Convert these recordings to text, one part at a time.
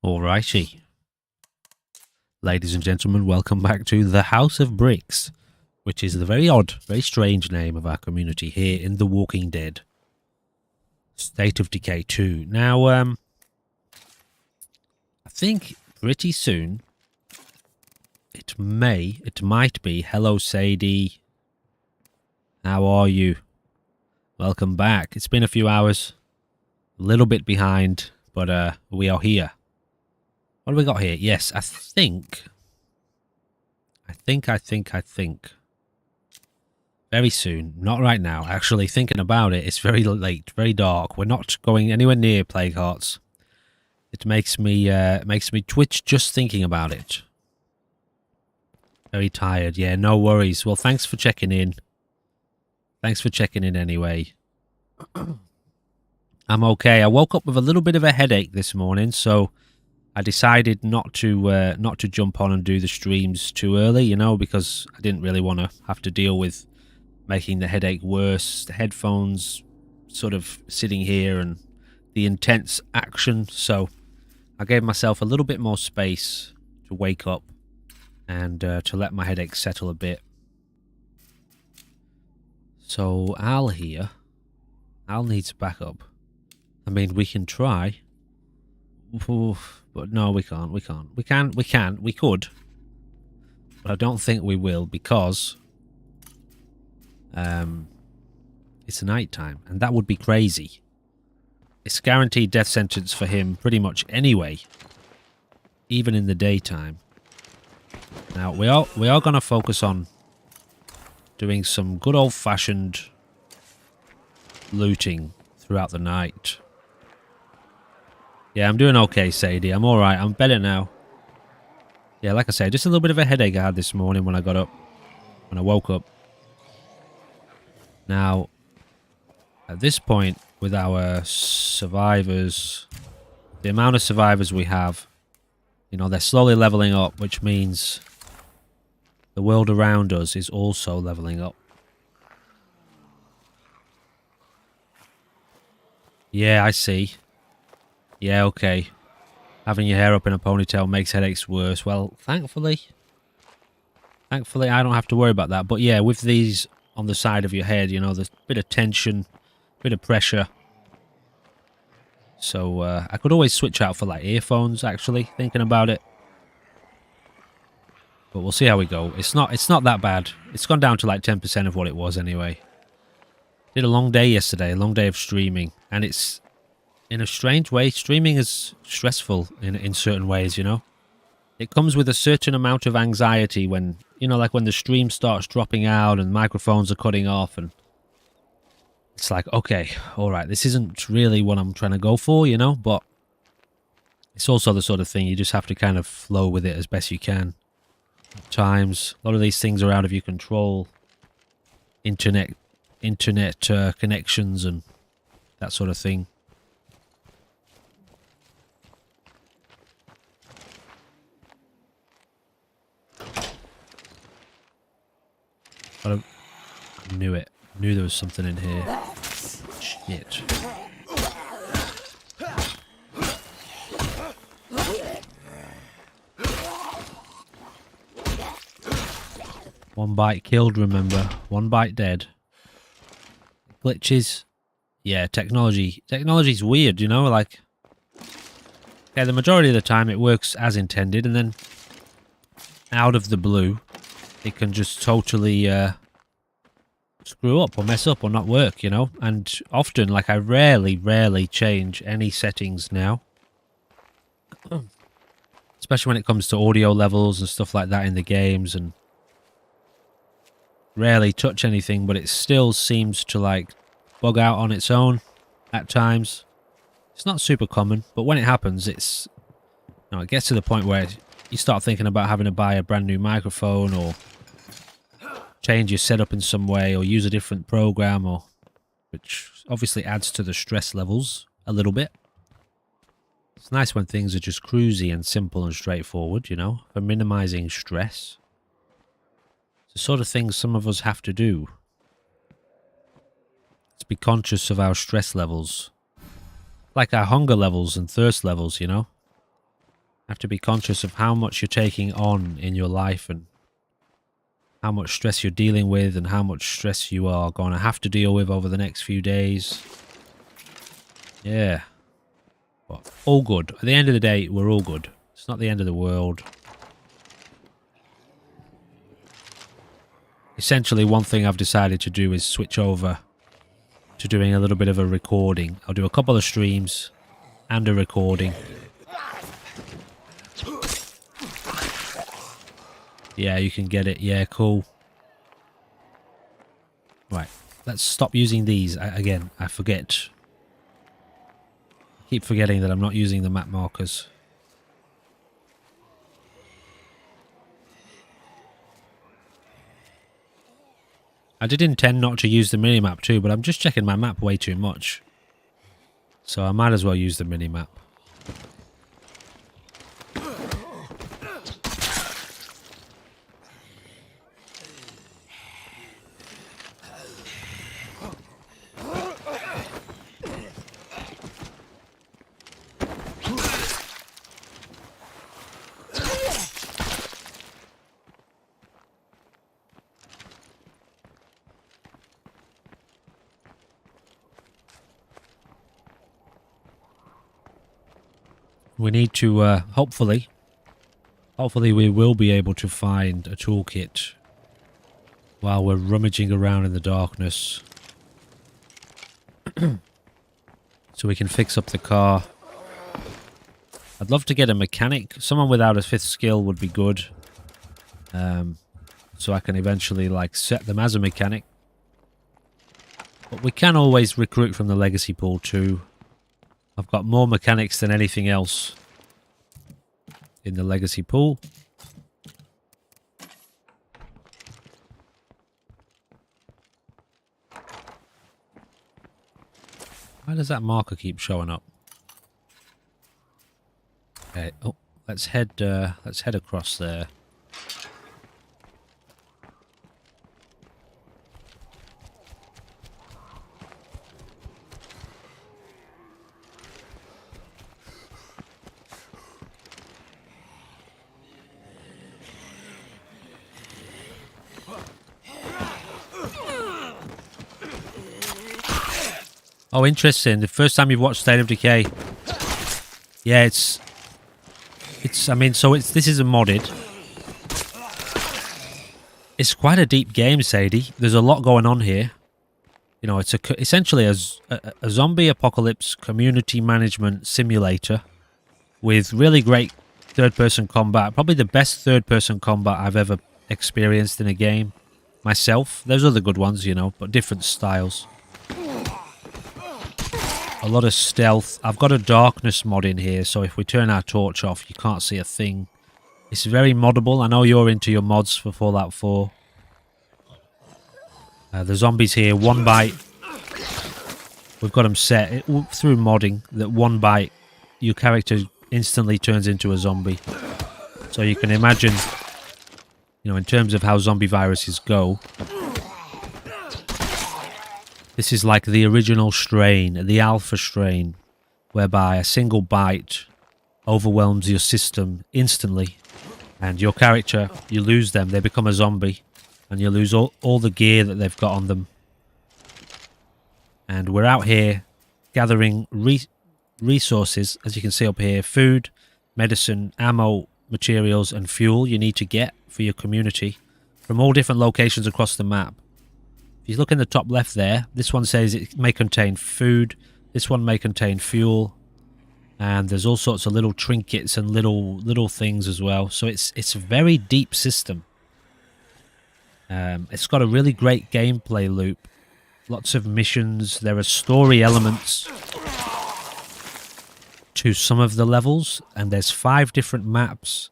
Alrighty. Ladies and gentlemen, welcome back to the House of Bricks, which is the very odd, very strange name of our community here in The Walking Dead. State of Decay 2. Now, I think pretty soon it might be. Hello, Sadie. How are you? Welcome back. It's been a few hours. A little bit behind, but we are here. What have we got here? Yes, I think. Very soon. Not right now. Actually, thinking about it, it's very late, very dark. We're not going anywhere near Plague Hearts. It makes me twitch just thinking about it. Very tired. Yeah, no worries. Well, thanks for checking in. Thanks for checking in anyway. I'm okay. I woke up with a little bit of a headache this morning, so I decided not to jump on and do the streams too early, you know, because I didn't really want to have to deal with making the headache worse. The headphones sort of sitting here and the intense action, so I gave myself a little bit more space to wake up and to let my headache settle a bit. So Al needs backup. I mean, we can try. Oof, but no, we can't. We could. But I don't think we will because it's night time, and that would be crazy. It's guaranteed death sentence for him pretty much anyway, even in the daytime. Now, we are going to focus on doing some good old-fashioned looting throughout the night. Yeah, I'm doing okay, Sadie. I'm alright. I'm better now. Yeah, like I say, just a little bit of a headache I had this morning when I got up. When I woke up. Now, at this point, with our survivors, the amount of survivors we have, you know, they're slowly leveling up, which means the world around us is also leveling up. Yeah, I see. Yeah, okay. Having your hair up in a ponytail makes headaches worse. Well, thankfully, I don't have to worry about that. But yeah, with these on the side of your head, you know, there's a bit of tension, a bit of pressure. So I could always switch out for like earphones, actually, thinking about it. But we'll see how we go. It's not that bad. It's gone down to like 10% of what it was anyway. Did a long day yesterday, a long day of streaming, and it's, in a strange way, streaming is stressful in certain ways, you know. It comes with a certain amount of anxiety when, you know, like when the stream starts dropping out and microphones are cutting off, and it's like, okay, alright, this isn't really what I'm trying to go for, you know, but it's also the sort of thing you just have to kind of flow with it as best you can. At times, a lot of these things are out of your control. Internet connections and that sort of thing. I knew it. I knew there was something in here. Shit. One bite killed, remember. One bite dead. Glitches. Yeah, technology. Technology's weird, you know, like... Okay, the majority of the time it works as intended, and then out of the blue, it can just totally screw up or mess up or not work, you know? And often, like, I rarely change any settings now. Especially when it comes to audio levels and stuff like that in the games, and rarely touch anything, but it still seems to, like, bug out on its own at times. It's not super common, but when it happens, it's... You know, it gets to the point where you start thinking about having to buy a brand new microphone or change your setup in some way or use a different program, or which obviously adds to the stress levels a little bit. It's nice when things are just cruisy and simple and straightforward, you know, for minimizing stress. It's the sort of things some of us have to do. To be conscious of our stress levels. Like our hunger levels and thirst levels, you know. have to be conscious of how much you're taking on in your life and how much stress you're dealing with and how much stress you are going to have to deal with over the next few days. Yeah. But all good. At the end of the day, we're all good. It's not the end of the world. Essentially, one thing I've decided to do is switch over to doing a little bit of a recording. I'll do a couple of streams and a recording. Yeah, you can get it. Yeah, cool. Right, let's stop using these. Again, I forget. I keep forgetting that I'm not using the map markers. I did intend not to use the minimap too, but I'm just checking my map way too much. So I might as well use the minimap. We need to, hopefully we will be able to find a toolkit while we're rummaging around in the darkness. So we can fix up the car. I'd love to get a mechanic. Someone without a 5th skill would be good. So I can eventually, like, set them as a mechanic. But we can always recruit from the legacy pool too. I've got more mechanics than anything else in the legacy pool. Why does that marker keep showing up? Okay, oh, let's head across there. Oh, interesting. The first time you've watched State of Decay. Yeah, I mean, so this is a modded. It's quite a deep game, Sadie. There's a lot going on here. You know, it's essentially a zombie apocalypse community management simulator with really great third-person combat. Probably the best third-person combat I've ever experienced in a game myself. There's other good ones, you know, but different styles. A lot of stealth. I've got a darkness mod in here, so if we turn our torch off, you can't see a thing. It's very moddable. I know you're into your mods for Fallout 4. The zombies here, one bite. We've got them set through modding that one bite, your character instantly turns into a zombie. So you can imagine, you know, in terms of how zombie viruses go, this is like the original strain, the alpha strain, whereby a single bite overwhelms your system instantly. And your character, you lose them, they become a zombie. And you lose all the gear that they've got on them. And we're out here gathering resources, as you can see up here. Food, medicine, ammo, materials, and fuel you need to get for your community from all different locations across the map. If you look in the top left there, this one says it may contain food. This one may contain fuel. And there's all sorts of little trinkets and little things as well. So it's a very deep system. It's got a really great gameplay loop. Lots of missions. There are story elements to some of the levels. And there's 5 different maps.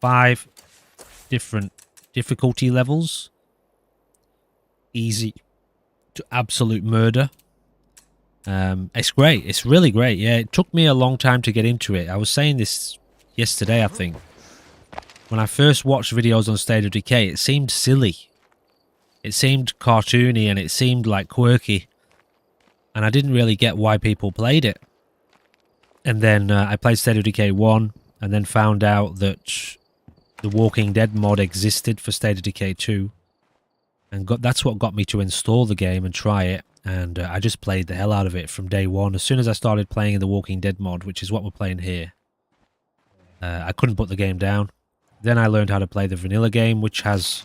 5 different difficulty levels. Easy to absolute murder. It's great. It's really great. Yeah, it took me a long time to get into it. I was saying this yesterday, I think. When I first watched videos on State of Decay, it seemed silly. It seemed cartoony and it seemed like quirky. And I didn't really get why people played it. And then I played State of Decay 1. and then found out that the Walking Dead mod existed for State of Decay 2. And that's what got me to install the game and try it. And I just played the hell out of it from day one. As soon as I started playing the Walking Dead mod, which is what we're playing here, I couldn't put the game down. Then I learned how to play the vanilla game, which has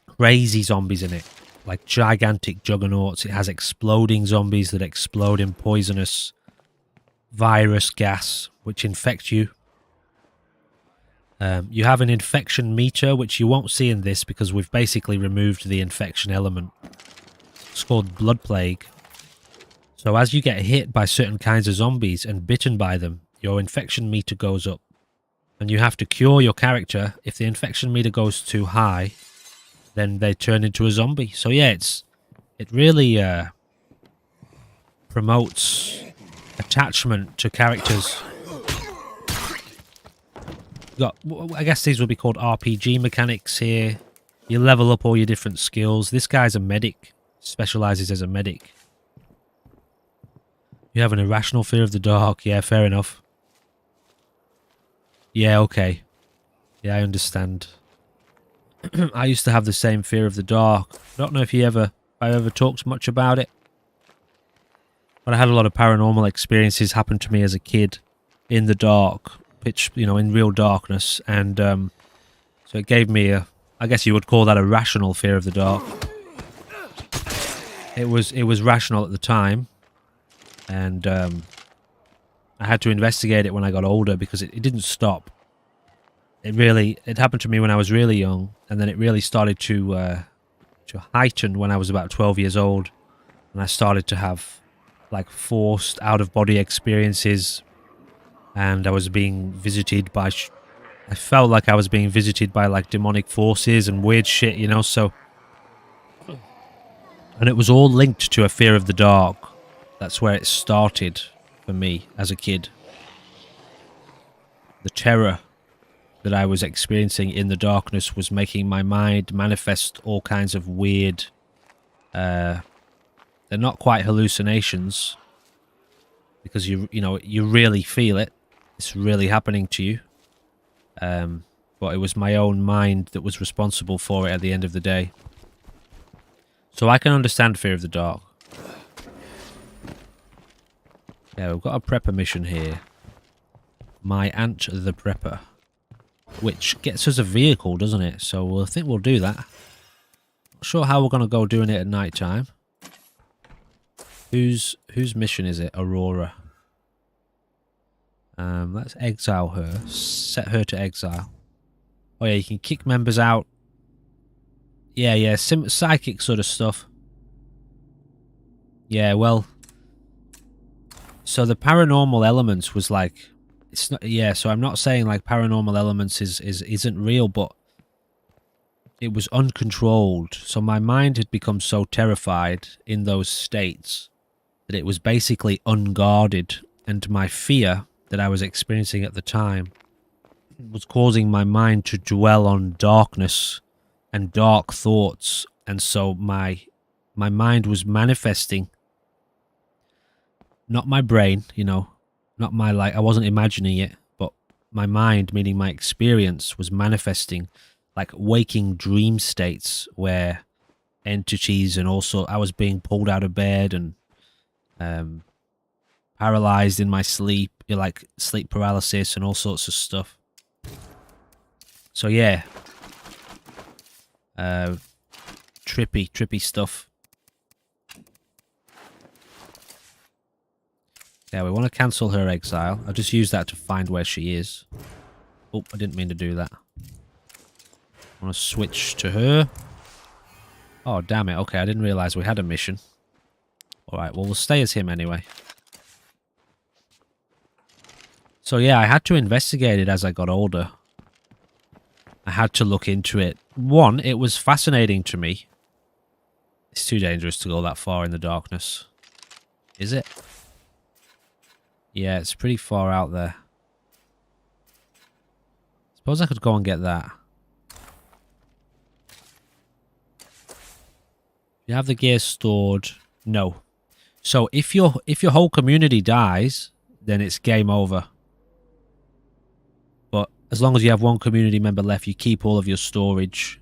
crazy zombies in it. Like gigantic juggernauts. It has exploding zombies that explode in poisonous virus gas, which infect you. You have an infection meter, which you won't see in this because we've basically removed the infection element. It's called Blood Plague. So as you get hit by certain kinds of zombies and bitten by them, your infection meter goes up. And you have to cure your character. If the infection meter goes too high, then they turn into a zombie. So yeah, it really promotes attachment to characters. I guess these would be called RPG mechanics here. You level up all your different skills. This guy's a medic. Specializes as a medic. You have an irrational fear of the dark. Yeah, fair enough. Yeah, okay. Yeah, I understand. I used to have the same fear of the dark. I don't know if I ever talked much about it. But I had a lot of paranormal experiences happen to me as a kid in the dark. In real darkness, and so it gave me I guess you would call that a rational fear of the dark. It was rational at the time, and I had to investigate it when I got older because it didn't stop. It happened to me when I was really young, and then it really started to heighten when I was about 12 years old, and I started to have like forced out-of-body experiences. And I was being visited by... I felt like I was being visited by, like, demonic forces and weird shit, you know, so... And it was all linked to a fear of the dark. That's where it started for me as a kid. The terror that I was experiencing in the darkness was making my mind manifest all kinds of weird... they're not quite hallucinations. Because, you really feel it. It's really happening to you. But it was my own mind that was responsible for it at the end of the day. So I can understand fear of the dark. Yeah, we've got a prepper mission here. My Aunt the Prepper. Which gets us a vehicle, doesn't it? So I think we'll do that. Not sure how we're going to go doing it at night time. Whose mission is it? Aurora. Let's exile her. Set her to exile. Oh yeah, you can kick members out. Yeah, psychic sort of stuff. Yeah, well... So the paranormal elements was like... It's not... Yeah, so I'm not saying like paranormal elements isn't real, but... It was uncontrolled. So my mind had become so terrified in those states that it was basically unguarded, and my fear that I was experiencing at the time was causing my mind to dwell on darkness and dark thoughts, and so my mind was manifesting, not my brain, not my, I wasn't imagining it, but my mind, meaning my experience, was manifesting like waking dream states where entities and also I was being pulled out of bed and paralyzed in my sleep, like sleep paralysis and all sorts of stuff. So yeah, trippy stuff. Yeah, we want to cancel her exile. I'll just use that to find where she is. Oh, I didn't mean to do that. I want to switch to her. Oh, damn it. Okay, I didn't realize we had a mission. Alright, well, we'll stay as him anyway. So yeah, I had to investigate it as I got older. I had to look into it. One, it was fascinating to me. It's too dangerous to go that far in the darkness. Is it? Yeah, it's pretty far out there. Suppose I could go and get that. You have the gear stored. No. So if your whole community dies, then it's game over. as long as you have one community member left, you keep all of your storage.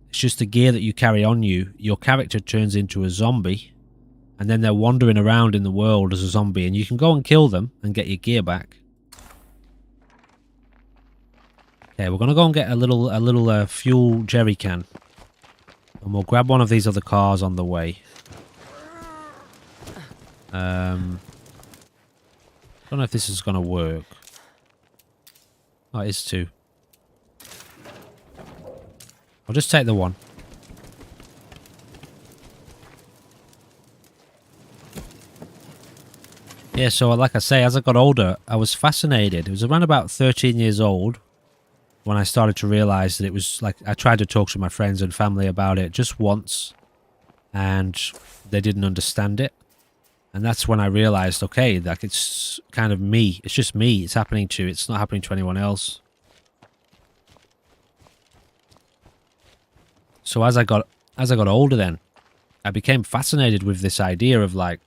It's just the gear that you carry on you. Your character turns into a zombie, and then they're wandering around in the world as a zombie, and you can go and kill them and get your gear back. Okay, we're gonna go and get a little fuel jerry can, and we'll grab one of these other cars on the way. Don't know if this is gonna work. Oh, it is too. I'll just take the one. Yeah, so like I say, as I got older, I was fascinated. It was around about 13 years old when I started to realize that it was like, I tried to talk to my friends and family about it just once, and they didn't understand it. And that's when I realized, okay, like it's kind of me. It's just me. It's happening to. It's not happening to anyone else. So as I got older, then I became fascinated with this idea of like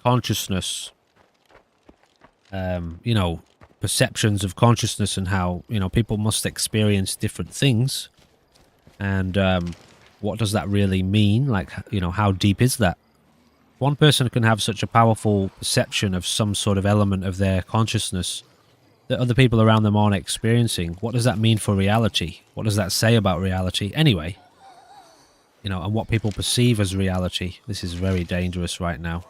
consciousness. You know, perceptions of consciousness and how, you know, people must experience different things. And what does that really mean? Like, you know, how deep is that? One person can have such a powerful perception of some sort of element of their consciousness that other people around them aren't experiencing. What does that mean for reality? What does that say about reality? Anyway, you know, and what people perceive as reality. This is very dangerous right now.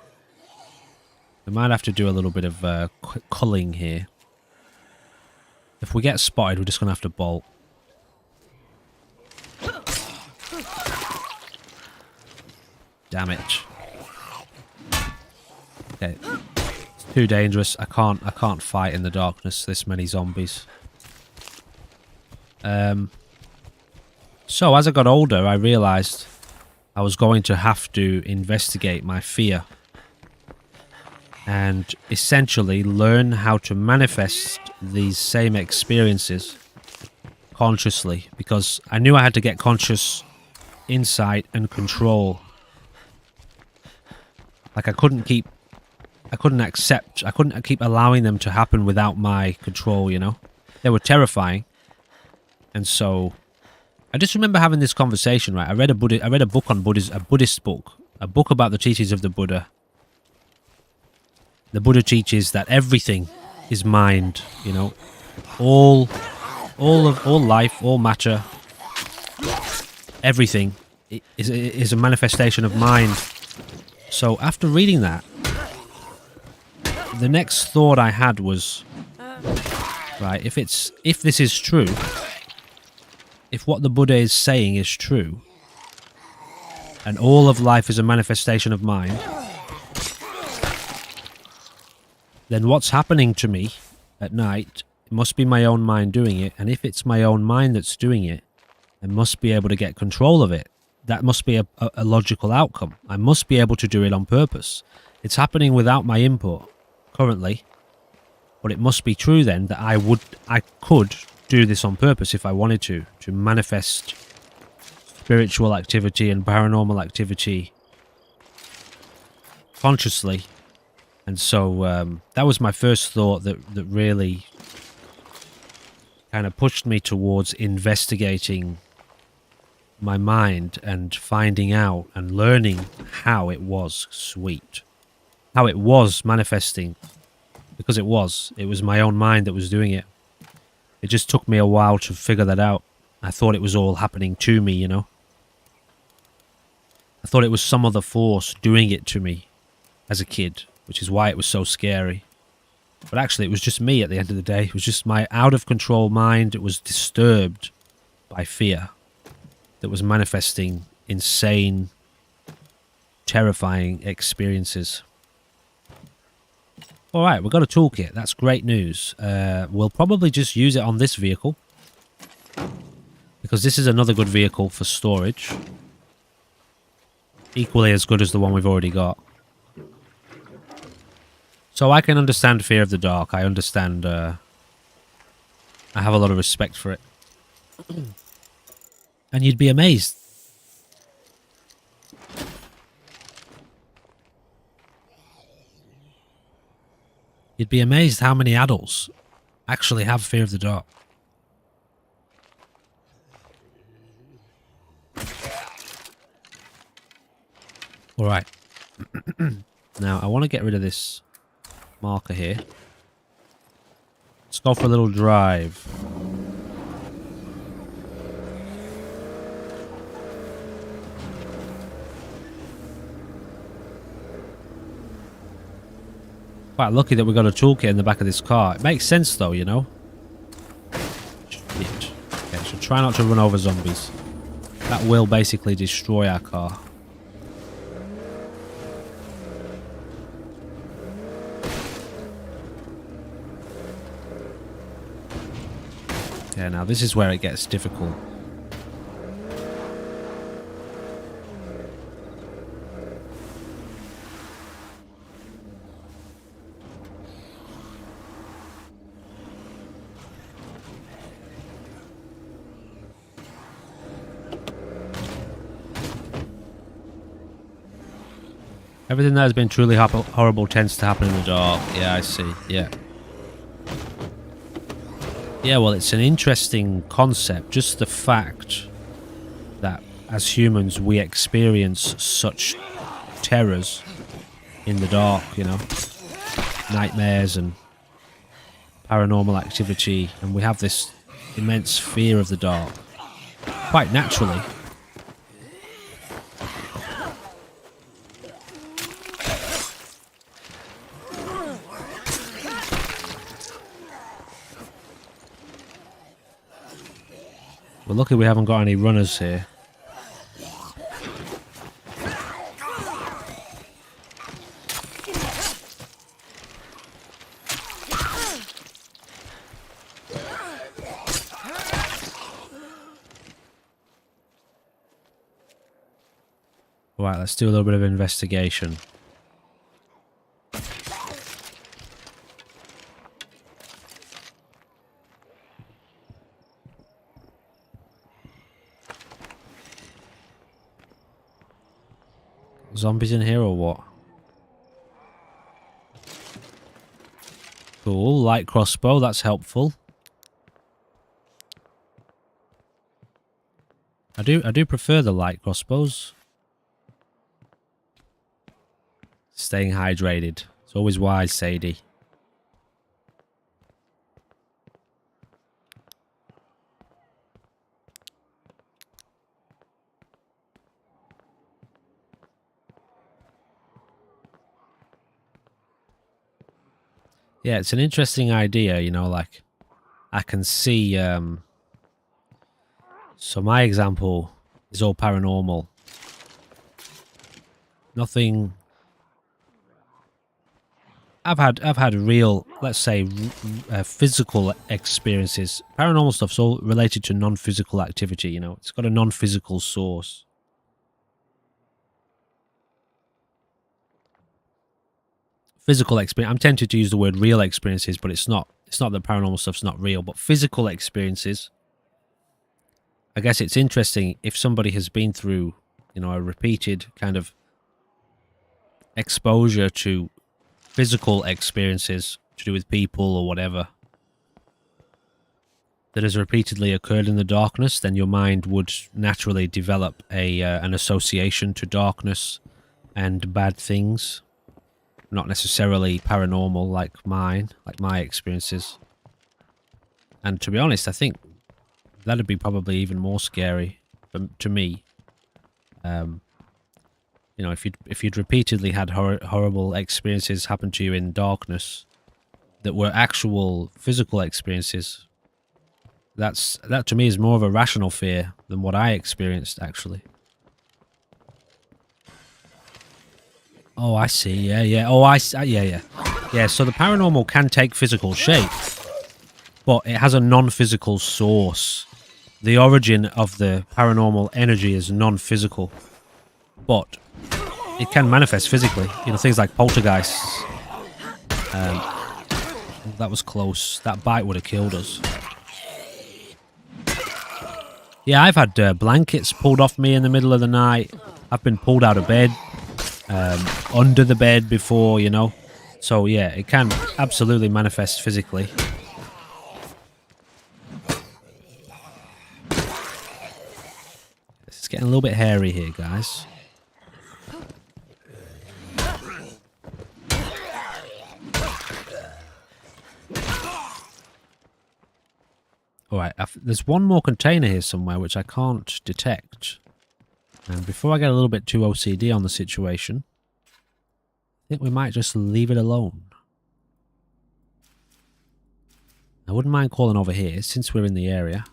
We might have to do a little bit of culling here. If we get spotted, we're just going to have to bolt. Damn it. Okay. It's too dangerous. I can't fight in the darkness, this many zombies. So as I got older, I realized I was going to have to investigate my fear and essentially learn how to manifest these same experiences consciously, because I knew I had to get conscious insight and control. Like I couldn't keep allowing them to happen without my control, you know? They were terrifying. And so I just remember having this conversation, right? I read a book on Buddhism, a Buddhist book, a book about the teachings of the Buddha. The Buddha teaches that everything is mind, you know? All life, all matter, everything is a manifestation of mind. So after reading that, the next thought I had was, right, if this is true, if what the Buddha is saying is true, and all of life is a manifestation of mind, then what's happening to me at night, it must be my own mind doing it, and if it's my own mind that's doing it, I must be able to get control of it. That must be a logical outcome. I must be able to do it on purpose. It's happening without my input currently, but it must be true then that I could do this on purpose if I wanted to manifest spiritual activity and paranormal activity consciously. And so that was my first thought that really kind of pushed me towards investigating my mind and finding out and learning how it was how it was manifesting, because it was my own mind that was doing it. It just took me a while to figure that out. I thought it was all happening to me, you know. I thought it was some other force doing it to me as a kid, which is why it was so scary. But actually it was just me at the end of the day. It was just my out of control mind. It was disturbed by fear that was manifesting insane, terrifying experiences. Alright, we've got a toolkit. That's great news. We'll probably just use it on this vehicle, because this is another good vehicle for storage. Equally as good as the one we've already got. So I can understand fear of the dark. I understand... I have a lot of respect for it. And you'd be amazed. You'd be amazed how many adults actually have fear of the dark. Alright. Now, I want to get rid of this marker here. Let's go for a little drive. Quite lucky that we got a toolkit in the back of this car. It makes sense though, you know? Shit. Okay, so try not to run over zombies. That will basically destroy our car. Yeah, now this is where it gets difficult. Everything that has been truly horrible tends to happen in the dark. Yeah, I see. Yeah. Yeah, well, it's an interesting concept. Just the fact that as humans we experience such terrors in the dark, you know. Nightmares and paranormal activity. And we have this immense fear of the dark. Quite naturally. We're lucky we haven't got any runners here. Right, let's do a little bit of investigation. Zombies in here or what? Cool, light crossbow, that's helpful. I do prefer the light crossbows. Staying hydrated. It's always wise, Sadie. Yeah, it's an interesting idea, you know, like, I can see, so my example is all paranormal. Nothing, I've had real, let's say, physical experiences. Paranormal stuff's all related to non-physical activity, you know, it's got a non-physical source. Physical experience. I'm tempted to use the word real experiences, but it's not. It's not that paranormal stuff's not real, but physical experiences. I guess it's interesting if somebody has been through, you know, a repeated kind of exposure to physical experiences to do with people or whatever that has repeatedly occurred in the darkness, then your mind would naturally develop an association to darkness and bad things. Not necessarily paranormal like mine, like my experiences. And to be honest, I think that'd be probably even more scary to me. You know, if you'd repeatedly had horrible experiences happen to you in darkness that were actual physical experiences, that to me is more of a rational fear than what I experienced actually. Oh, I see. Yeah, yeah. Oh, yeah. Yeah, so the paranormal can take physical shape, but it has a non-physical source. The origin of the paranormal energy is non-physical, but it can manifest physically. You know, things like poltergeists. That was close. That bite would have killed us. Yeah, I've had blankets pulled off me in the middle of the night. I've been pulled out of bed. Under the bed before, you know. So yeah, it can absolutely manifest physically. It's getting a little bit hairy here, guys. Alright, there's one more container here somewhere which I can't detect. And before I get a little bit too OCD on the situation, I think we might just leave it alone. I wouldn't mind calling over here since we're in the area.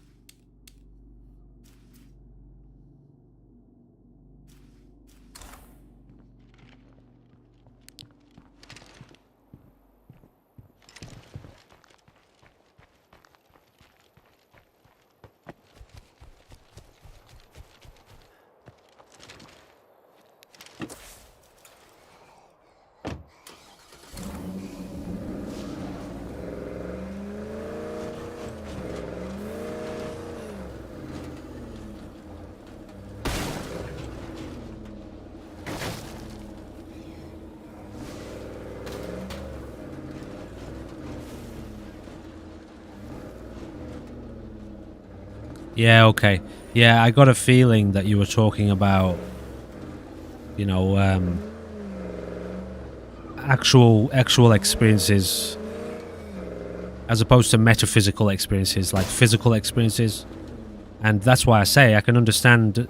Yeah, okay. Yeah, I got a feeling that you were talking about, you know, actual experiences as opposed to metaphysical experiences, like physical experiences. And that's why I say I can understand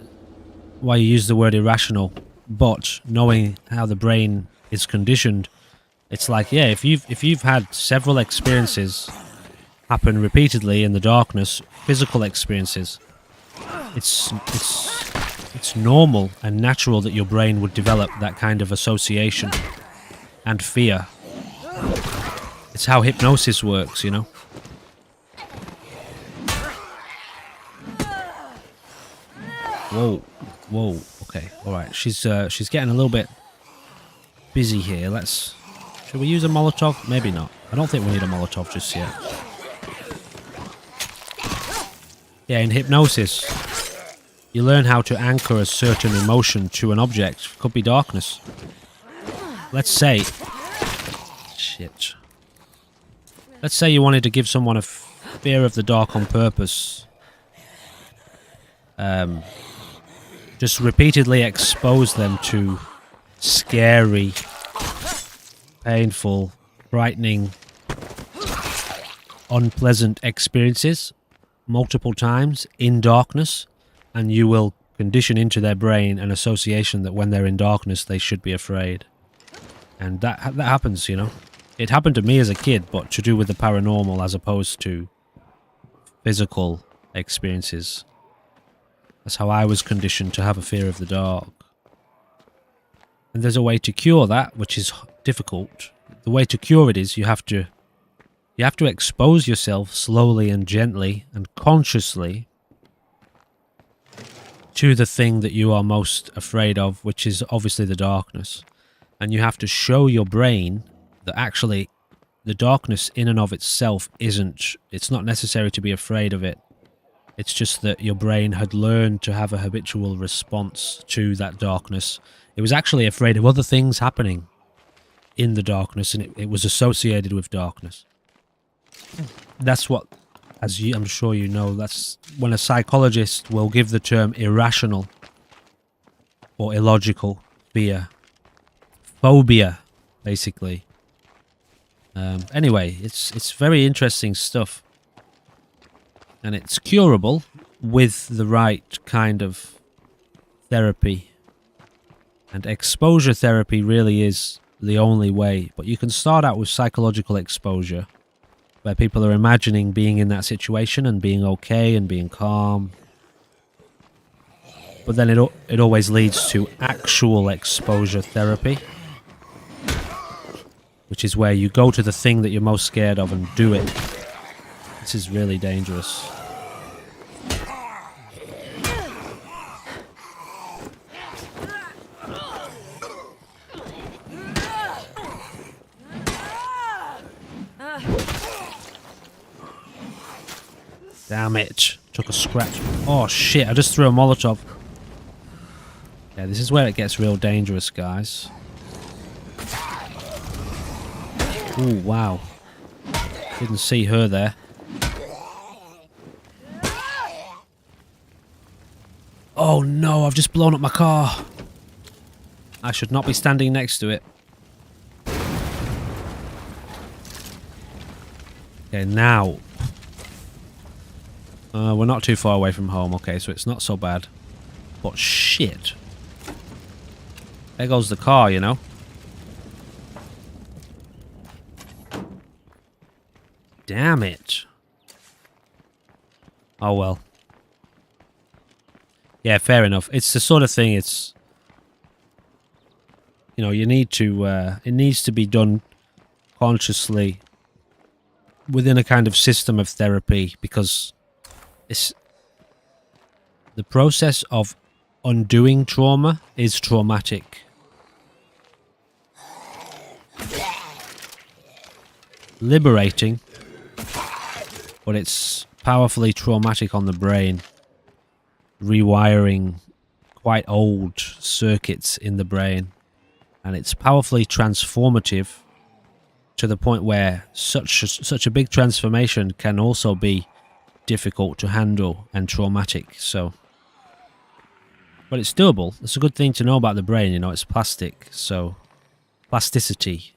why you use the word irrational, but knowing how the brain is conditioned, it's like, yeah, if you've had several experiences happen repeatedly in the darkness, physical experiences, it's normal and natural that your brain would develop that kind of association and fear. It's how hypnosis works, you know. Whoa, whoa, okay, alright, she's getting a little bit busy here. Should we use a Molotov? Maybe not. I don't think we need a Molotov just yet. Yeah, in hypnosis, you learn how to anchor a certain emotion to an object. Could be darkness. Let's say... Shit. Let's say you wanted to give someone a fear of the dark on purpose. Just repeatedly expose them to scary, painful, frightening, unpleasant experiences multiple times in darkness, and you will condition into their brain an association that when they're in darkness they should be afraid. And that happens, you know. It happened to me as a kid, but to do with the paranormal as opposed to physical experiences. That's how I was conditioned to have a fear of the dark. And there's a way to cure that, which is difficult. The way to cure it is you have to expose yourself slowly and gently and consciously to the thing that you are most afraid of, which is obviously the darkness. And you have to show your brain that actually the darkness in and of itself it's not necessary to be afraid of it. It's just that your brain had learned to have a habitual response to that darkness. It was actually afraid of other things happening in the darkness, and it was associated with darkness. That's what, I'm sure you know, that's when a psychologist will give the term irrational or illogical fear. Phobia, basically. Anyway, it's very interesting stuff. And it's curable with the right kind of therapy. And exposure therapy really is the only way. But you can start out with psychological exposure, where people are imagining being in that situation and being okay and being calm. But then it always leads to actual exposure therapy, which is where you go to the thing that you're most scared of and do it. This is really dangerous. Damn it. Took a scratch. Oh shit, I just threw a Molotov. Yeah, this is where it gets real dangerous, guys. Ooh, wow. Didn't see her there. Oh no, I've just blown up my car. I should not be standing next to it. Okay, now. We're not too far away from home. Okay, so it's not so bad. But shit. There goes the car, you know. Damn it. Oh well. Yeah, fair enough. It's the sort of thing, it's... You know, you need to... it needs to be done consciously within a kind of system of therapy, because it's... The process of undoing trauma is traumatic. Liberating, but it's powerfully traumatic on the brain, rewiring quite old circuits in the brain, and it's powerfully transformative to the point where such a big transformation can also be difficult to handle and traumatic. So, but it's doable. It's a good thing to know about the brain, you know. It's plastic, so plasticity,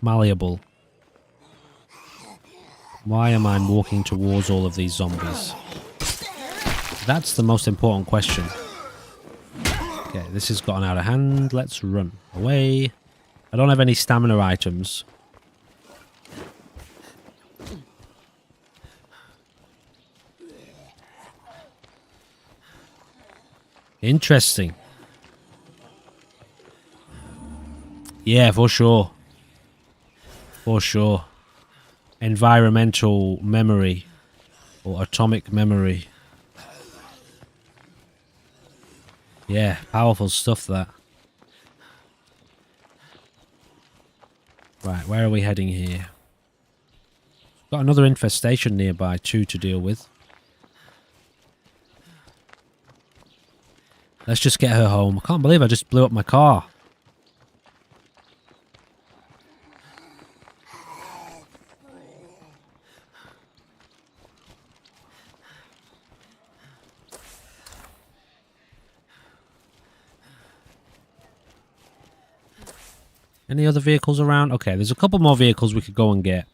malleable. Why am I walking towards all of these zombies? That's the most important question. Okay, this has gotten out of hand. Let's run away. I don't have any stamina items. Interesting. Yeah, for sure. For sure. Environmental memory or atomic memory. Yeah, powerful stuff, that. Right, where are we heading here? Got another infestation nearby too to deal with. Let's just get her home. I can't believe I just blew up my car. Any other vehicles around? Okay, there's a couple more vehicles we could go and get.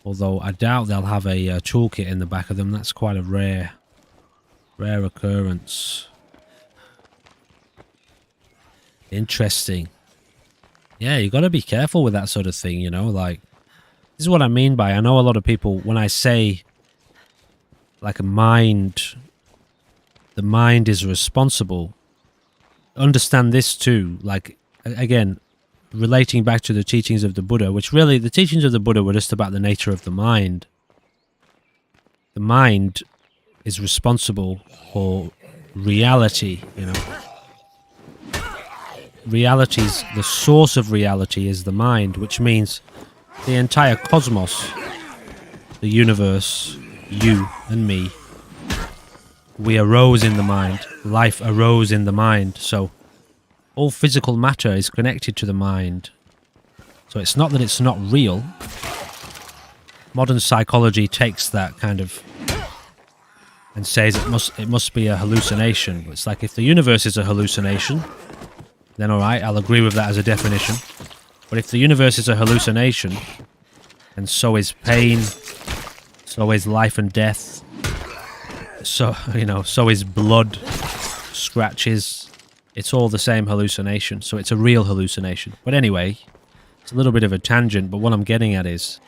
Although I doubt they'll have a toolkit in the back of them. That's quite a rare occurrence. Interesting. Yeah, you got to be careful with that sort of thing, you know. Like, this is what I mean by, I know a lot of people, when I say, like, the mind is responsible, understand this too. Like, again, relating back to the teachings of the Buddha, which really, the teachings of the Buddha were just about the nature of the mind. The mind is responsible for reality, you know. Reality's, the source of reality is the mind, which means the entire cosmos, the universe, you and me, we arose in the mind. Life arose in the mind. So all physical matter is connected to the mind. So it's not that it's not real. Modern psychology takes that kind of and says it must be a hallucination. It's like, if the universe is a hallucination, then alright, I'll agree with that as a definition. But if the universe is a hallucination, and so is pain, so is life and death, so, you know, so is blood, scratches, it's all the same hallucination. So it's a real hallucination. But anyway, it's a little bit of a tangent, but what I'm getting at is,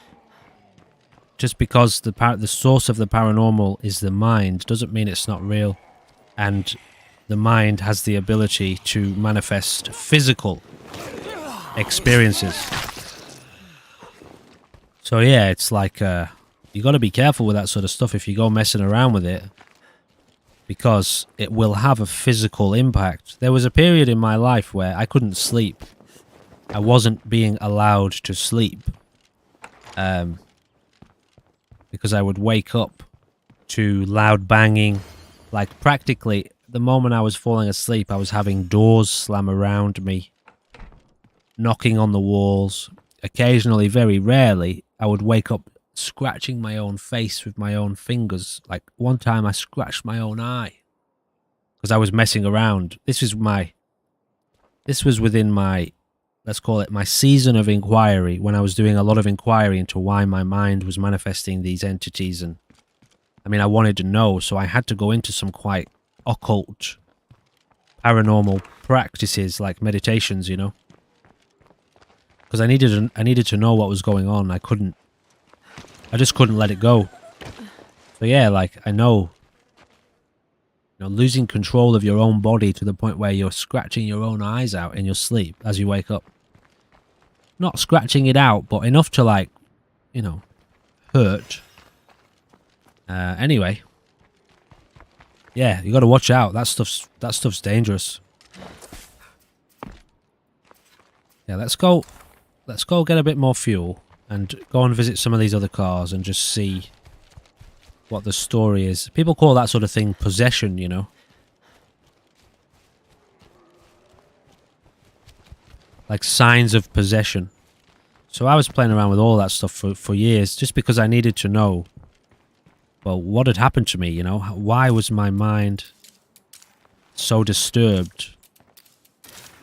just because the source of the paranormal is the mind doesn't mean it's not real. And the mind has the ability to manifest physical experiences. So yeah, it's like, you got to be careful with that sort of stuff if you go messing around with it, because it will have a physical impact. There was a period in my life where I couldn't sleep. I wasn't being allowed to sleep. Because I would wake up to loud banging. Like, practically, the moment I was falling asleep, I was having doors slam around me, knocking on the walls. Occasionally, very rarely, I would wake up scratching my own face with my own fingers. Like, one time I scratched my own eye because I was messing around. This was within my, let's call it my season of inquiry, when I was doing a lot of inquiry into why my mind was manifesting these entities and I mean, I wanted to know, so I had to go into some quite occult, paranormal practices like meditations, you know, because I needed to know what was going on. I just couldn't let it go. So yeah, like I know, you know, losing control of your own body to the point where you're scratching your own eyes out in your sleep as you wake up. Not scratching it out, but enough to, like, you know, hurt. Anyway. Yeah, you got to watch out. That stuff's dangerous. Yeah, let's go get a bit more fuel and go and visit some of these other cars and just see what the story is. People call that sort of thing possession, you know. Like signs of possession. So I was playing around with all that stuff for years just because I needed to know, well, what had happened to me, you know? Why was my mind so disturbed?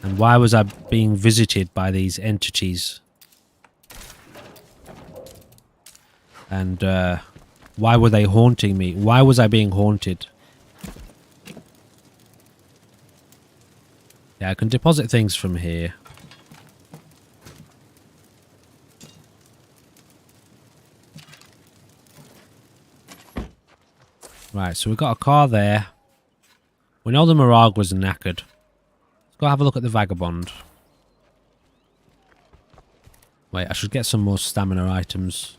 And why was I being visited by these entities? And why were they haunting me? Why was I being haunted? Yeah, I can deposit things from here. Right, so we've got a car there. We know the Mirage was knackered. Let's go have a look at the Vagabond. Wait, I should get some more stamina items.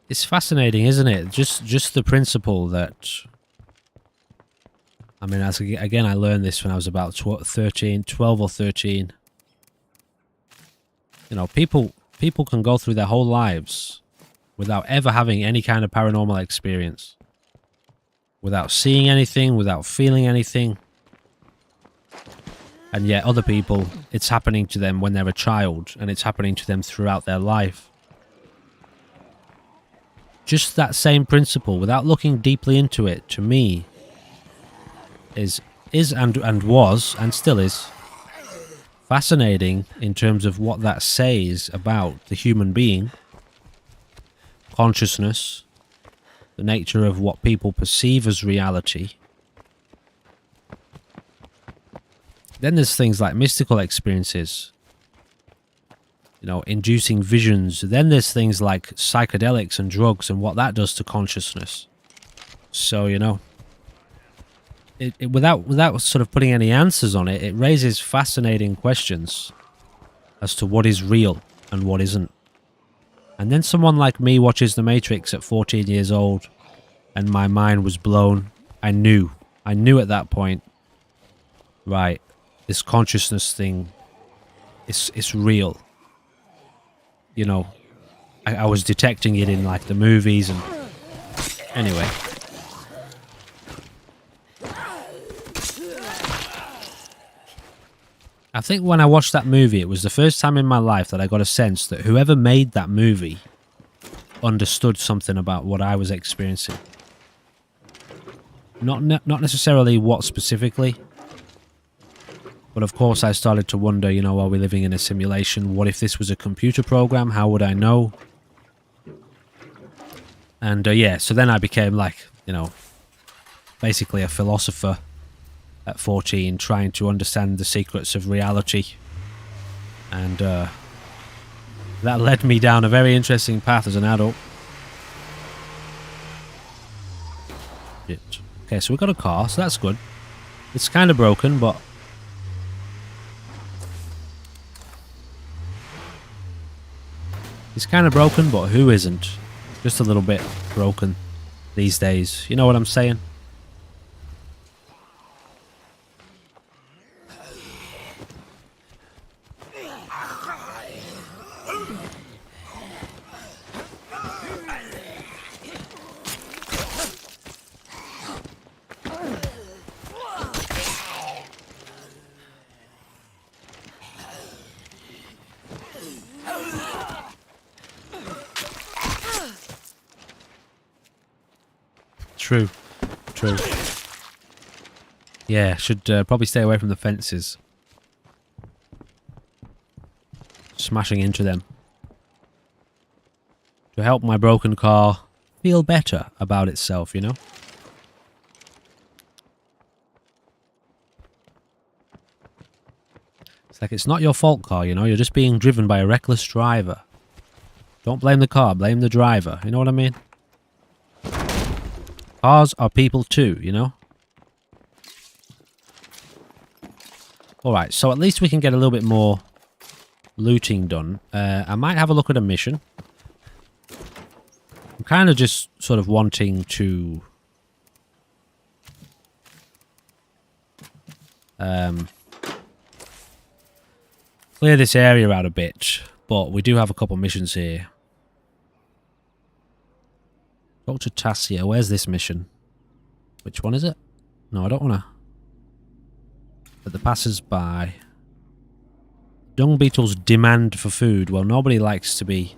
It's fascinating, isn't it? Just the principle that... I mean, again, I learned this when I was about 12 or 13. You know, people can go through their whole lives without ever having any kind of paranormal experience. Without seeing anything, without feeling anything. And yet other people, it's happening to them when they're a child, and it's happening to them throughout their life. Just that same principle, without looking deeply into it, to me, is and was, and still is, fascinating in terms of what that says about the human being, consciousness, the nature of what people perceive as reality. Then there's things like mystical experiences, you know, inducing visions. Then there's things like psychedelics and drugs and what that does to consciousness. So, you know, without sort of putting any answers on it, it raises fascinating questions as to what is real and what isn't. And then someone like me watches The Matrix at 14 years old, and my mind was blown. I knew at that point, right, this consciousness thing, it's real. You know, I was detecting it in, like, the movies, and anyway. I think when I watched that movie, it was the first time in my life that I got a sense that whoever made that movie understood something about what I was experiencing. Not necessarily what specifically, but of course I started to wonder, you know, are we living in a simulation? What if this was a computer program? How would I know? And yeah, so then I became, like, you know, basically a philosopher at 14, trying to understand the secrets of reality. And that led me down a very interesting path as an adult. Shit. Okay, so we've got a car, so that's good. It's kind of broken, but... It's kind of broken, but who isn't? Just a little bit broken these days. You know what I'm saying? True. Yeah, should probably stay away from the fences. smashing into them to help my broken car feel better about itself, you know? It's like it's not your fault, car, you know? You're just being driven by a reckless driver. Don't blame the car, blame the driver. You know what I mean? Cars are people too, you know? Alright, so at least we can get a little bit more looting done. I might have a look at a mission. I'm kind of just sort of wanting to... clear this area out a bit. But we do have a couple missions here. Talk to Tassia. Where's this mission? Which one is it? No, I don't want to... But the passers-by. Dung beetles demand for food. Well, nobody likes to be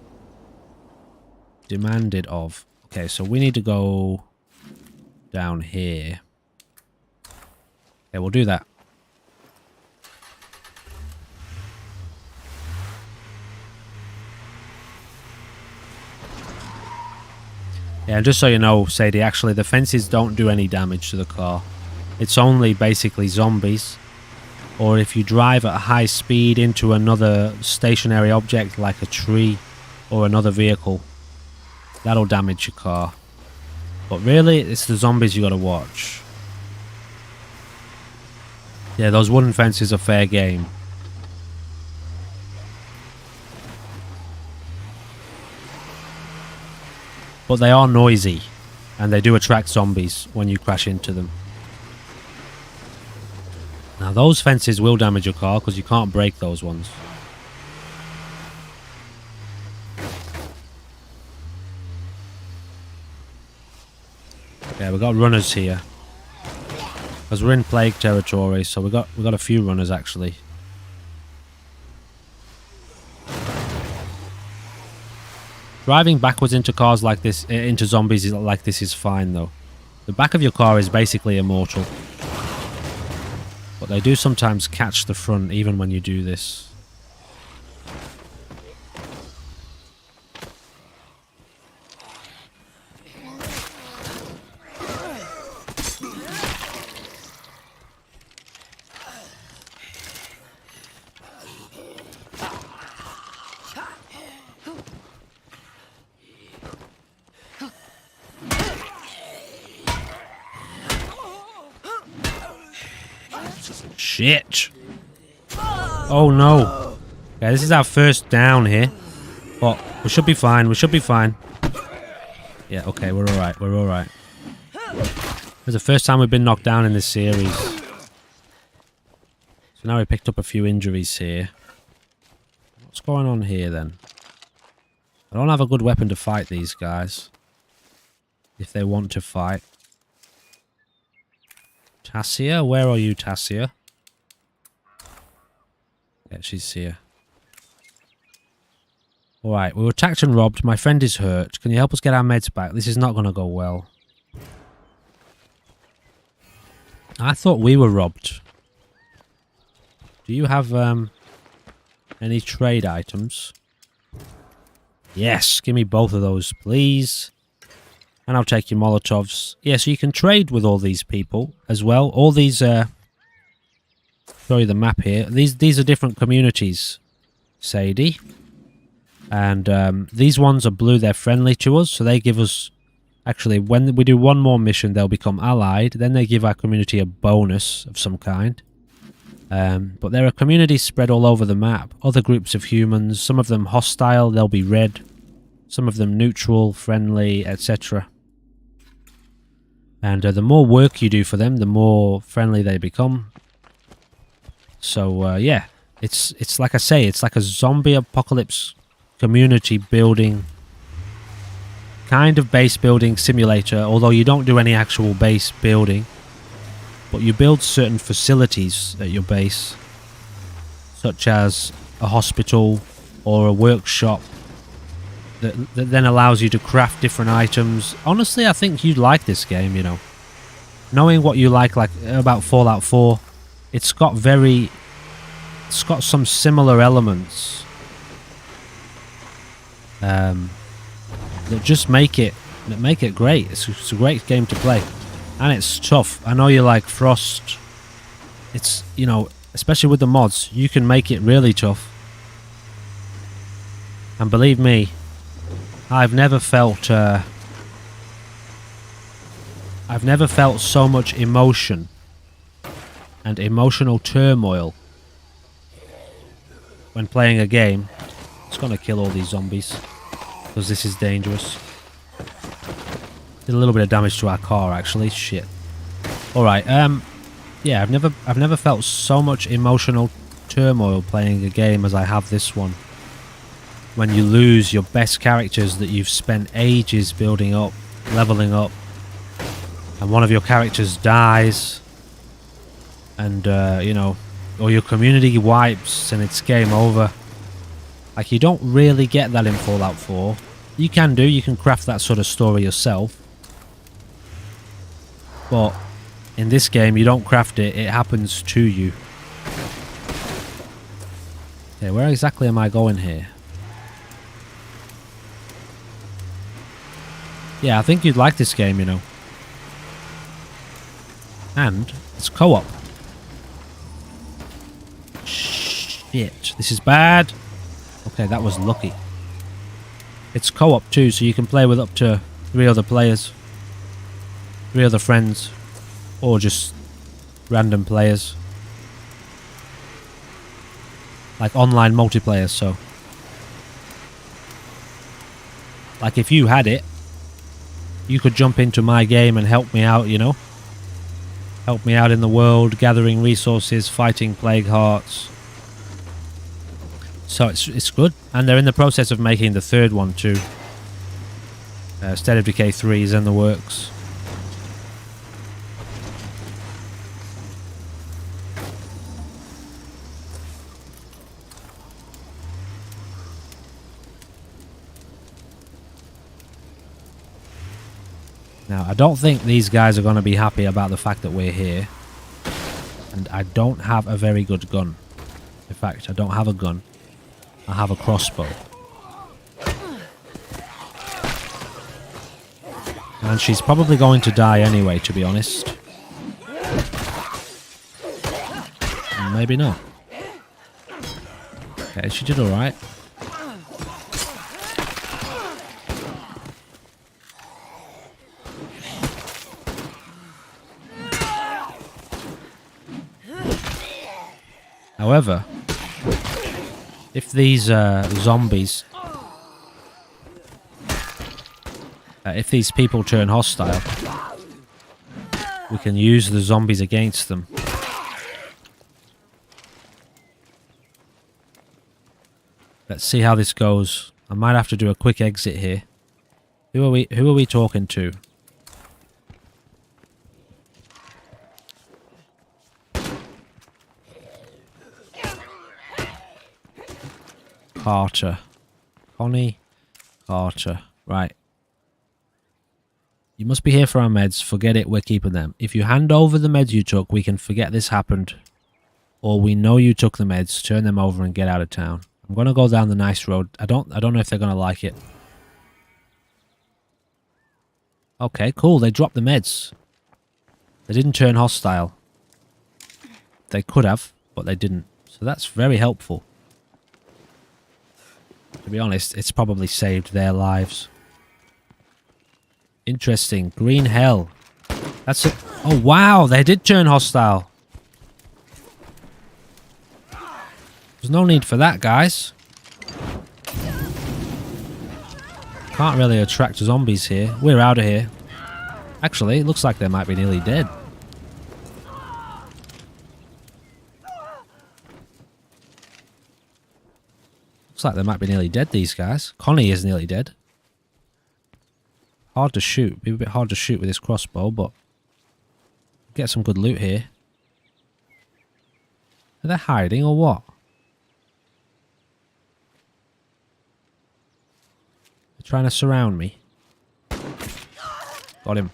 demanded of. Okay, so we need to go down here. Okay, we'll do that. Yeah, and just so you know, Sadie, actually the fences don't do any damage to the car. It's only basically zombies. Or if you drive at a high speed into another stationary object like a tree or another vehicle, that'll damage your car. But really, it's the zombies you gotta watch. Yeah, those wooden fences are fair game. But they are noisy, and they do attract zombies when you crash into them. Now those fences will damage your car because you can't break those ones. Okay, we got runners here. Because we're in plague territory, so we got a few runners actually. Driving backwards into cars like this, into zombies like this is fine though. The back of your car is basically immortal. But they do sometimes catch the front even when you do this. Shit! Oh no! Okay, this is our first down here. But we should be fine, we should be fine. Yeah, okay, we're alright, we're alright. It's the first time we've been knocked down in this series. So now we picked up a few injuries here. What's going on here then? I don't have a good weapon to fight these guys. If they want to fight. Tassia? Where are you, Tassia? Yeah, she's here. Alright, we were attacked and robbed. My friend is hurt. Can you help us get our meds back? This is not going to go well. I thought we were robbed. Do you have any trade items? Yes, give me both of those, please. And I'll take your Molotovs. Yeah, so you can trade with all these people as well. All these, show you the map here. These are different communities, Sadie. And these ones are blue, they're friendly to us. So they give us, actually, when we do one more mission, they'll become allied. Then they give our community a bonus of some kind. But there are communities spread all over the map. Other groups of humans, some of them hostile, they'll be red. Some of them neutral, friendly, etc. And the more work you do for them, the more friendly they become. So, yeah. It's like I say, it's like a zombie apocalypse community building, kind of base building simulator, although you don't do any actual base building. But you build certain facilities at your base, such as a hospital or a workshop, that then allows you to craft different items. Honestly, I think you'd like this game, you know. Knowing what you like about Fallout 4, it's got some similar elements that just make it great. It's a great game to play, and it's tough. I know you like Frost. It's, you know, especially with the mods, you can make it really tough. And believe me, I've never felt so much emotion and emotional turmoil when playing a game. It's gonna kill all these zombies because this is dangerous. Did a little bit of damage to our car, actually. Shit. All right. Yeah, I've never felt so much emotional turmoil playing a game as I have this one. When you lose your best characters that you've spent ages building up, leveling up, and one of your characters dies, and you know, or your community wipes and it's game over. Like, you don't really get that in Fallout 4. You can craft that sort of story yourself. But in this game, you don't craft it, it happens to you. Okay, where exactly am I going here? Yeah, I think you'd like this game, you know. And it's co-op. Shit, this is bad. Okay, that was lucky. It's co-op too, so you can play with up to 3 other players. 3 other friends. Or just random players. Like online multiplayer, so. Like if you had it, you could jump into my game and help me out, you know? Help me out in the world, gathering resources, fighting plague hearts. So it's good. And they're in the process of making the 3rd one too. State of Decay 3 is in the works. Now, I don't think these guys are going to be happy about the fact that we're here. And I don't have a very good gun. In fact, I don't have a gun. I have a crossbow. And she's probably going to die anyway, to be honest. Maybe not. Okay, she did alright. However, if these zombies, if these people turn hostile, we can use the zombies against them. Let's see how this goes. I might have to do a quick exit here. Who are we talking to? Carter. Connie. Carter. Right. You must be here for our meds. Forget it, we're keeping them. If you hand over the meds you took, we can forget this happened. Or we know you took the meds, turn them over and get out of town. I'm gonna go down the nice road. I don't know if they're gonna like it. Okay, cool, they dropped the meds. They didn't turn hostile. They could have, but they didn't. So that's very helpful. To be honest, it's probably saved their lives. Interesting. Green hell. That's it. Oh, wow. They did turn hostile. There's no need for that, guys. Can't really attract zombies here. We're out of here. Actually, it looks like they might be nearly dead. Looks like they might be nearly dead, these guys. Connie is nearly dead. Hard to shoot. Be a bit hard to shoot with this crossbow, but get some good loot here. Are they hiding or what? They're trying to surround me. Got him.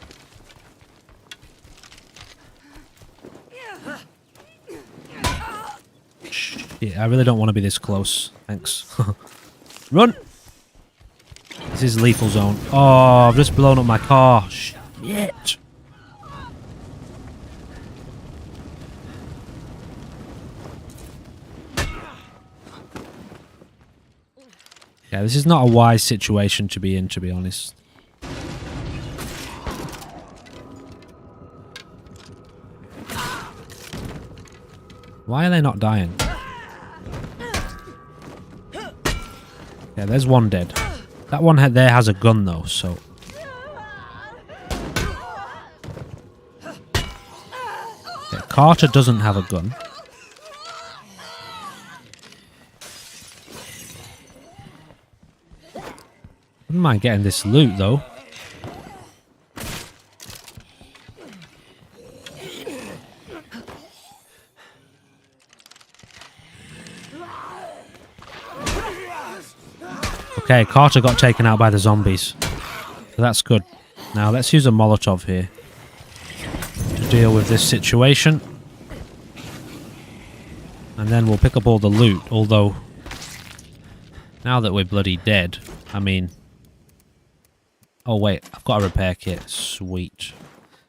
Yeah, I really don't want to be this close. Thanks. Run! This is lethal zone. Oh, I've just blown up my car. Shit. Yeah, this is not a wise situation to be in, to be honest. Why are they not dying? Yeah, there's one dead. That one there has a gun though, so... Yeah, Carter doesn't have a gun. Wouldn't mind getting this loot though. Okay, Carter got taken out by the zombies. So that's good. Now let's use a Molotov here to deal with this situation. And then we'll pick up all the loot, although now that we're bloody dead, I mean... Oh wait, I've got a repair kit. Sweet.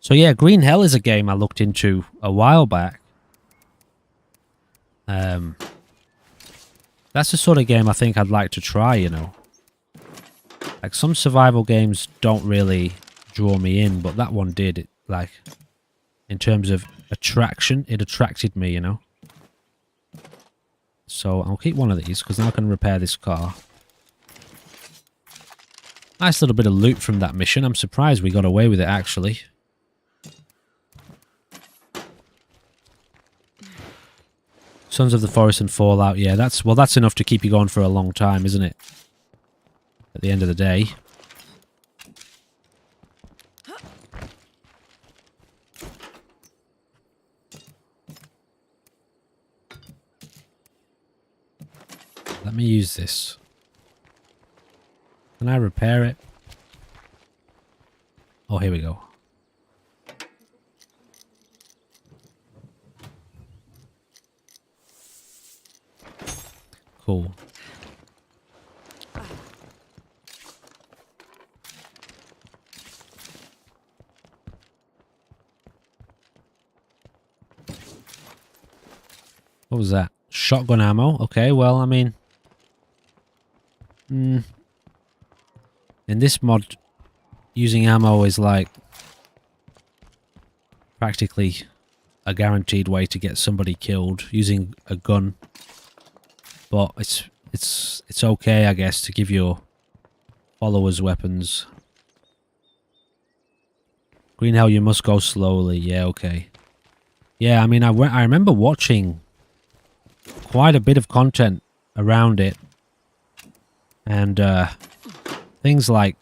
So yeah, Green Hell is a game I looked into a while back. That's the sort of game I think I'd like to try, you know. Like, some survival games don't really draw me in, but that one did. It, like, in terms of attraction, it attracted me, you know. So I'll keep one of these, because now I can repair this car. Nice little bit of loot from that mission. I'm surprised we got away with it, actually. Sons of the Forest and Fallout. Yeah, that's enough to keep you going for a long time, isn't it? At the end of the day. Let me use this. Can I repair it? Oh, here we go. Cool. What was that? Shotgun ammo? Okay, well, I mean... in this mod, using ammo is like... practically a guaranteed way to get somebody killed using a gun. But it's okay, I guess, to give your followers weapons. Green Hell, you must go slowly. Yeah, okay. Yeah, I mean, I remember watching quite a bit of content around it. And things like,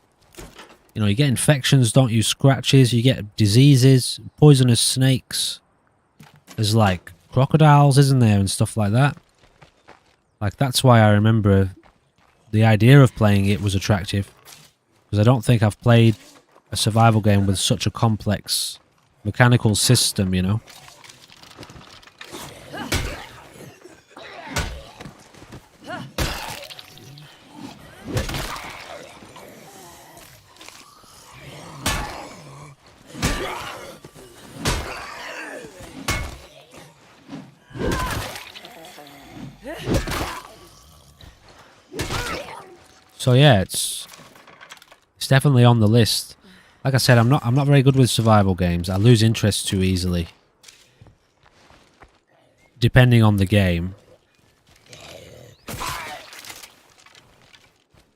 you know, you get infections, don't you? Scratches, you get diseases, poisonous snakes. There's like crocodiles, isn't there, and stuff like that. Like, that's why I remember the idea of playing it was attractive. Because I don't think I've played a survival game with such a complex mechanical system, you know. So yeah, it's definitely on the list. Like I said, I'm not very good with survival games. I lose interest too easily. Depending on the game.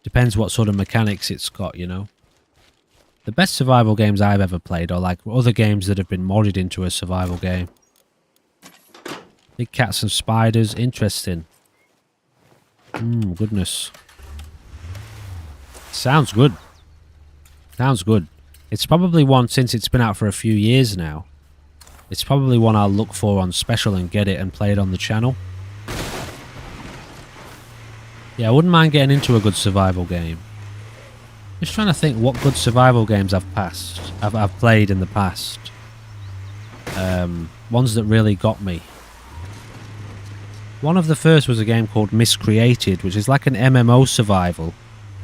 Depends what sort of mechanics it's got, you know. The best survival games I've ever played are like other games that have been modded into a survival game. Big cats and spiders, interesting. Goodness. Sounds good. Sounds good. It's probably one, since it's been out for a few years now, it's probably one I'll look for on special and get it and play it on the channel. Yeah, I wouldn't mind getting into a good survival game. Just trying to think what good survival games I've played in the past. Ones that really got me. One of the first was a game called Miscreated, which is like an MMO survival.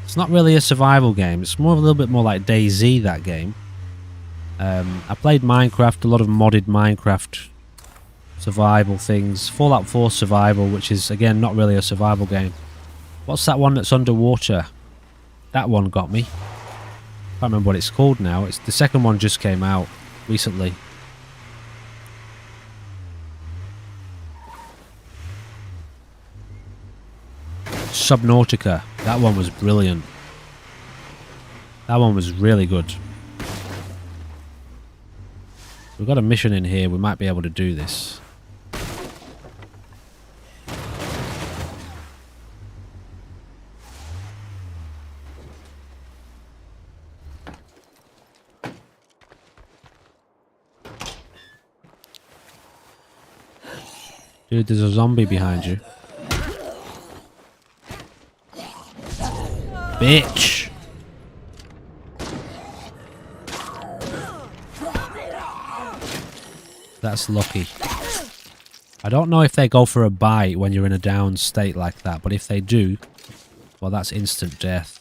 It's not really a survival game. It's more a little bit more like DayZ, that game. I played Minecraft, a lot of modded Minecraft survival things. Fallout 4 Survival, which is, again, not really a survival game. What's that one that's underwater? That one got me. Can't remember what it's called now. It's the second one just came out recently. Subnautica. That one was brilliant. That one was really good. We've got a mission in here. We might be able to do this. Dude, there's a zombie behind you. Bitch! That's lucky. I don't know if they go for a bite when you're in a down state like that, but if they do, well, that's instant death.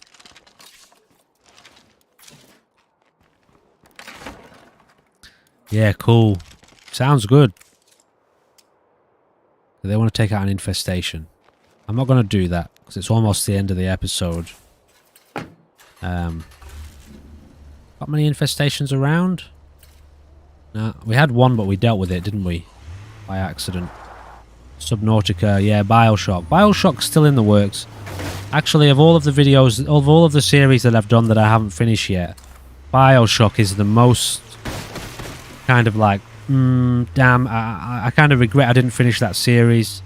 Yeah, cool. Sounds good. They want to take out an infestation. I'm not going to do that, because it's almost the end of the episode. Got many infestations around? No, we had one, but we dealt with it, didn't we? By accident. Subnautica, yeah, Bioshock. Bioshock's still in the works. Actually, of all of the videos, of all of the series that I've done that I haven't finished yet, Bioshock is the most kind of like, damn, I kind of regret I didn't finish that series.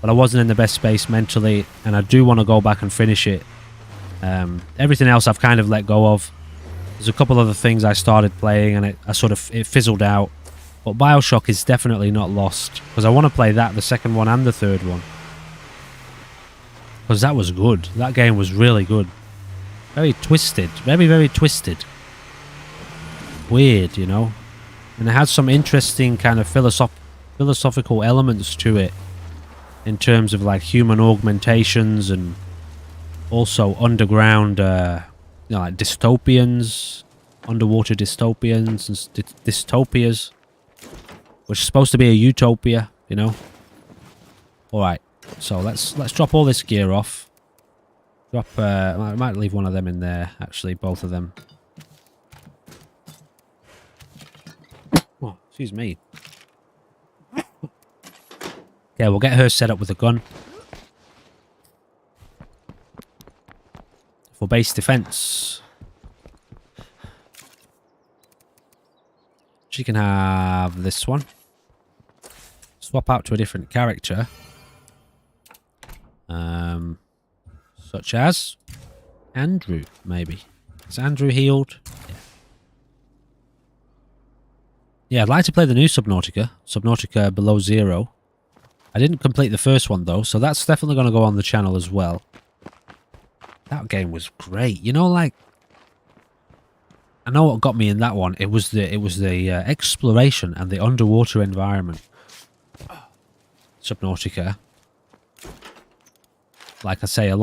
But I wasn't in the best space mentally, and I do want to go back and finish it. Everything else I've kind of let go of. There's a couple other things I started playing, and it fizzled out. But Bioshock is definitely not lost, because I want to play that, the second one and the third one. Because that was good. That game was really good. Very twisted. Very, very twisted. Weird, you know? And it has some interesting kind of philosophical elements to it. In terms of like human augmentations and also underground, like dystopians, underwater dystopians and dystopias, which is supposed to be a utopia, you know. All right, so let's drop all this gear off. Drop. I might leave one of them in there. Actually, both of them. Oh, excuse me. Okay, we'll get her set up with a gun. For base defense. She can have this one. Swap out to a different character. Such as Andrew, maybe. Is Andrew healed? Yeah. Yeah, I'd like to play the new Subnautica. Subnautica Below Zero. I didn't complete the first one though, so that's definitely going to go on the channel as well. That game was great. You know, like, I know what got me in that one. It was the exploration and the underwater environment. Subnautica. Like I say, a lot